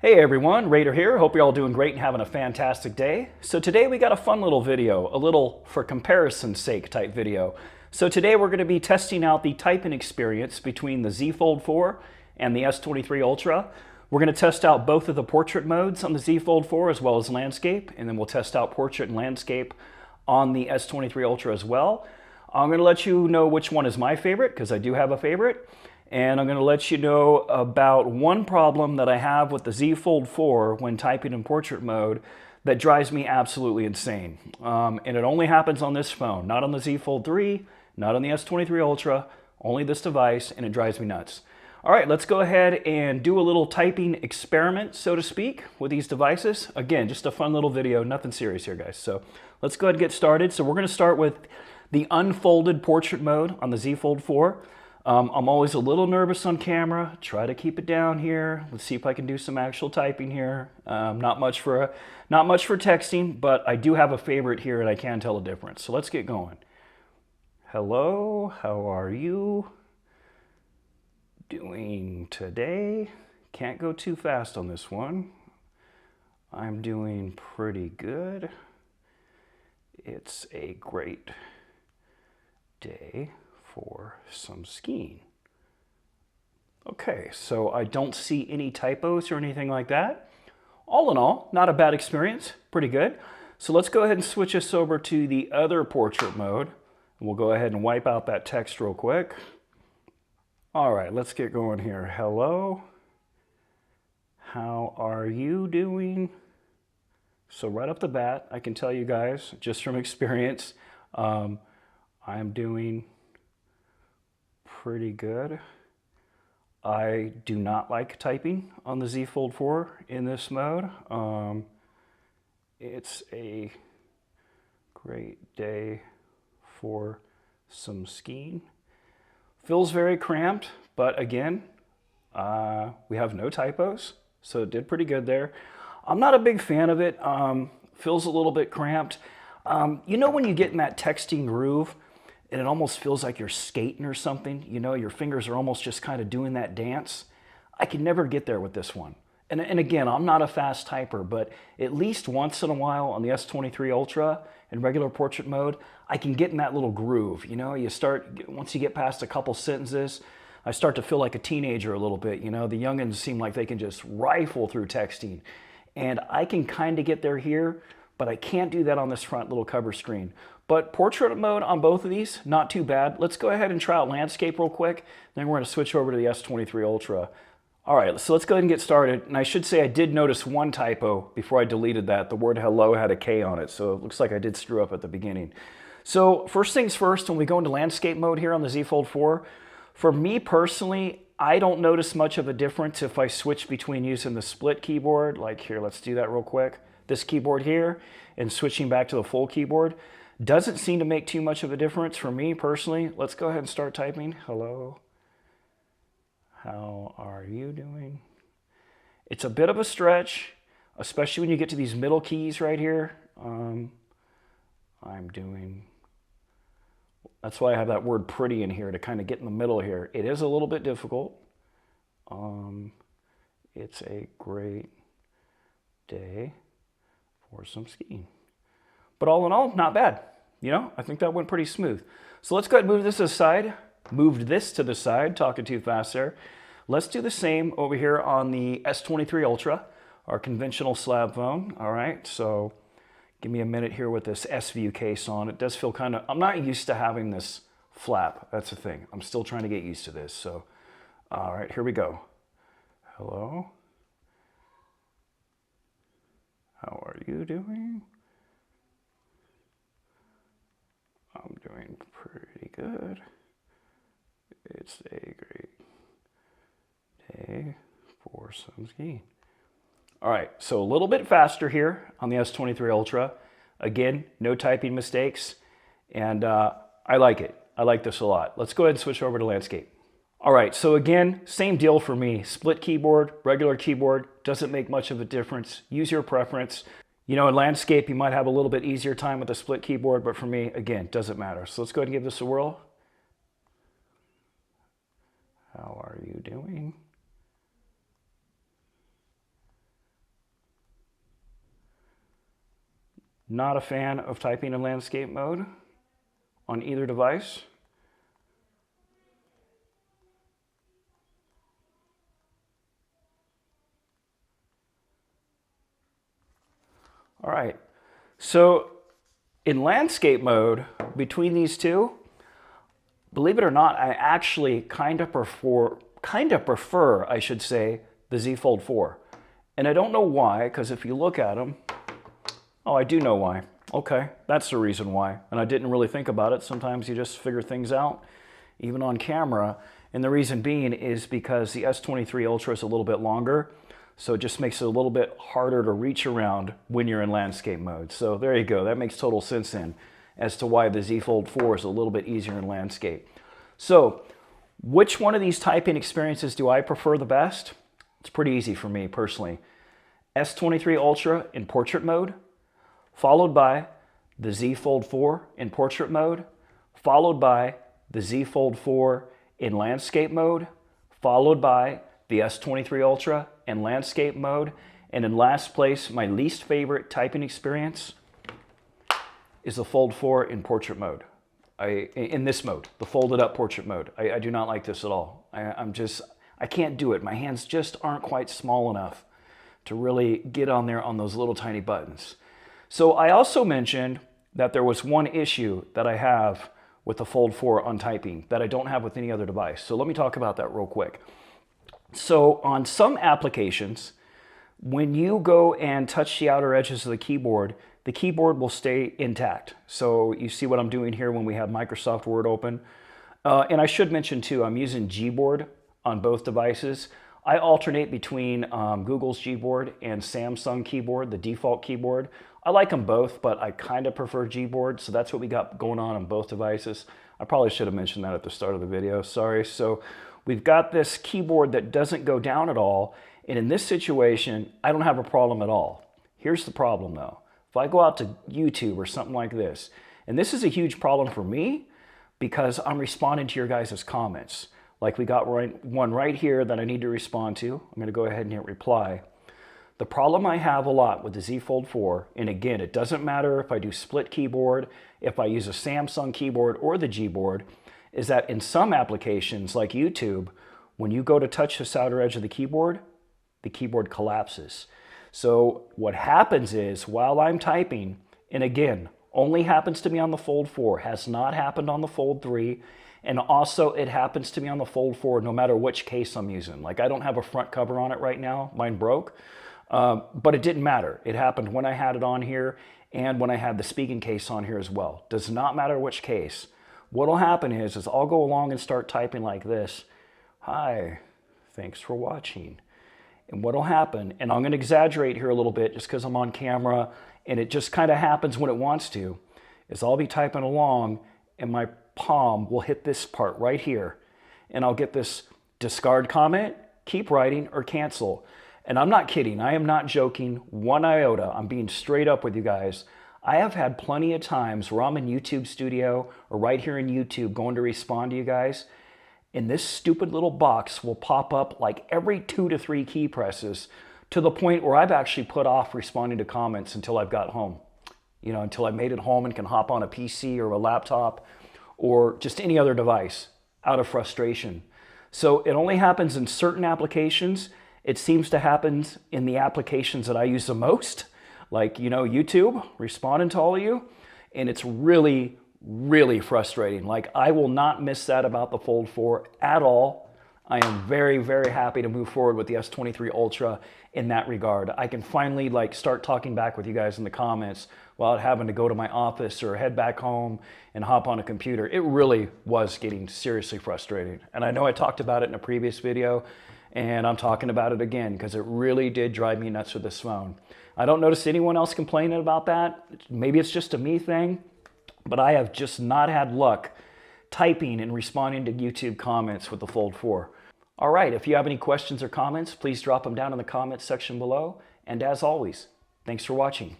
Hey everyone, Raider here. Hope you're all doing great and having a fantastic day. So today we got a fun little video, a little for comparison's sake type video. So today we're going to be testing out the typing experience between the Z Fold 4 and the S23 Ultra. We're going to test out both of the portrait modes on the Z Fold 4 as well as landscape, and then we'll test out portrait and landscape on the S23 Ultra as well. I'm going to let you know which one is my favorite because I do have a favorite. And I'm going to let you know about one problem that I have with the Z Fold 4 when typing in portrait mode that drives me absolutely insane. And it only happens on this phone, not on the Z Fold 3, not on the S23 Ultra, only this device, and it drives me nuts. All right, let's go ahead and do a little typing experiment, so to speak, with these devices. Again, just a fun little video, nothing serious here, guys. So let's go ahead and get started. So we're going to start with the unfolded portrait mode on the Z Fold 4. I'm always a little nervous on camera. Try to keep it down here. Let's see if I can do some actual typing here. Not much for texting, but I do have a favorite here and I can tell a difference. So let's get going. Hello, how are you doing today? Can't go too fast on this one. I'm doing pretty good. It's a great day for some skiing. Okay, so I don't see any typos or anything like that. All in all, not a bad experience, pretty good. So let's go ahead and switch us over to the other portrait mode. We'll go ahead and wipe out that text real quick. All right, let's get going here. Hello, how are you doing? So right off the bat, I can tell you guys, just from experience, I'm doing pretty good. I do not like typing on the Z Fold 4 in this mode. It's a great day for some skiing. Feels very cramped, but again, we have no typos, so it did pretty good there. I'm not a big fan of it. Feels a little bit cramped. You know when you get in that texting groove, and it almost feels like you're skating or something. You know, your fingers are almost just kind of doing that dance. I can never get there with this one. And again, I'm not a fast typer, but at least once in a while on the S23 Ultra in regular portrait mode, I can get in that little groove. You know, once you get past a couple sentences, I start to feel like a teenager a little bit. You know, the youngins seem like they can just rifle through texting. And I can kind of get there here, but I can't do that on this front little cover screen. But portrait mode on both of these, not too bad. Let's go ahead and try out landscape real quick. Then we're going to switch over to the S23 Ultra. All right, so let's go ahead and get started. And I should say I did notice one typo before I deleted that. The word hello had a K on it, so it looks like I did screw up at the beginning. So first things first, when we go into landscape mode here on the Z Fold 4, for me personally, I don't notice much of a difference if I switch between using the split keyboard, like here, let's do that real quick. This keyboard here, and switching back to the full keyboard. Doesn't seem to make too much of a difference for me personally. Let's go ahead and start typing. Hello. How are you doing? It's a bit of a stretch, especially when you get to these middle keys right here. I'm doing... That's why I have that word pretty in here to kind of get in the middle here. It is a little bit difficult. It's a great day for some skiing. But all in all, not bad. You know, I think that went pretty smooth. So let's go ahead and move this aside. Moved this to the side, talking too fast there. Let's do the same over here on the S23 Ultra, our conventional slab phone. All right, so give me a minute here with this S-View case on. It does feel kind of, I'm not used to having this flap. That's the thing. I'm still trying to get used to this. So, all right, here we go. Hello. How are you doing? I'm doing pretty good. It's a great day for some skiing. All right, so a little bit faster here on the S23 Ultra. Again, no typing mistakes, and I like it. I like this a lot. Let's go ahead and switch over to landscape. All right, so again, same deal for me. Split keyboard, regular keyboard, doesn't make much of a difference. Use your preference. You know, in landscape, you might have a little bit easier time with the split keyboard, but for me, again, doesn't matter. So let's go ahead and give this a whirl. How are you doing? Not a fan of typing in landscape mode on either device. All right, so in landscape mode, between these two, believe it or not, I actually kind of prefer, I should say, the Z Fold 4. And I don't know why, because if you look at them, oh, I do know why. Okay, that's the reason why. And I didn't really think about it. Sometimes you just figure things out, even on camera. And the reason being is because the S23 Ultra is a little bit longer, so it just makes it a little bit harder to reach around when you're in landscape mode. So there you go. That makes total sense then as to why the Z Fold 4 is a little bit easier in landscape. So which one of these typing experiences do I prefer the best? It's pretty easy for me personally. S23 Ultra in portrait mode, followed by the Z Fold 4 in portrait mode, followed by the Z Fold 4 in landscape mode, followed by the S23 Ultra in landscape mode, and in last place, my least favorite typing experience is the Fold 4 in portrait mode. In this mode, the folded up portrait mode. I do not like this at all. I can't do it. My hands just aren't quite small enough to really get on there on those little tiny buttons. So I also mentioned that there was one issue that I have with the Fold 4 on typing that I don't have with any other device. So let me talk about that real quick. So on some applications, when you go and touch the outer edges of the keyboard will stay intact. So you see what I'm doing here when we have Microsoft Word open. And I should mention too, I'm using Gboard on both devices. I alternate between Google's Gboard and Samsung keyboard, the default keyboard. I like them both, but I kind of prefer Gboard, so that's what we got going on both devices. I probably should have mentioned that at the start of the video, sorry. So we've got this keyboard that doesn't go down at all, and in this situation, I don't have a problem at all. Here's the problem though. If I go out to YouTube or something like this, and this is a huge problem for me because I'm responding to your guys' comments. Like we got one right here that I need to respond to. I'm going to go ahead and hit reply. The problem I have a lot with the Z Fold 4, and again, it doesn't matter if I do split keyboard, if I use a Samsung keyboard or the Gboard, is that in some applications like YouTube, when you go to touch this outer edge of the keyboard collapses. So what happens is while I'm typing, and again, only happens to me on the Fold 4, has not happened on the Fold 3, and also it happens to me on the Fold 4 no matter which case I'm using. Like I don't have a front cover on it right now, mine broke, but it didn't matter. It happened when I had it on here and when I had the speaking case on here as well. Does not matter which case. What'll happen is I'll go along and start typing like this. Hi, thanks for watching. And what'll happen, and I'm gonna exaggerate here a little bit just because I'm on camera and it just kind of happens when it wants to, is I'll be typing along and my palm will hit this part right here and I'll get this discard comment, keep writing, or cancel. And I'm not kidding, I am not joking one iota. I'm being straight up with you guys. I have had plenty of times where I'm in YouTube Studio or right here in YouTube going to respond to you guys, and this stupid little box will pop up like every 2 to 3 key presses to the point where I've actually put off responding to comments until I've got home. You know, until I made it home and can hop on a PC or a laptop or just any other device out of frustration. So it only happens in certain applications. It seems to happen in the applications that I use the most, like, you know, YouTube, responding to all of you. And it's really, really frustrating. Like, I will not miss that about the Fold 4 at all. I am very, very happy to move forward with the S23 Ultra in that regard. I can finally start talking back with you guys in the comments without having to go to my office or head back home and hop on a computer. It really was getting seriously frustrating. And I know I talked about it in a previous video, and I'm talking about it again because it really did drive me nuts with this phone. I don't notice anyone else complaining about that. Maybe it's just a me thing, but I have just not had luck typing and responding to YouTube comments with the Fold 4. All right, if you have any questions or comments, please drop them down in the comments section below. And as always, thanks for watching.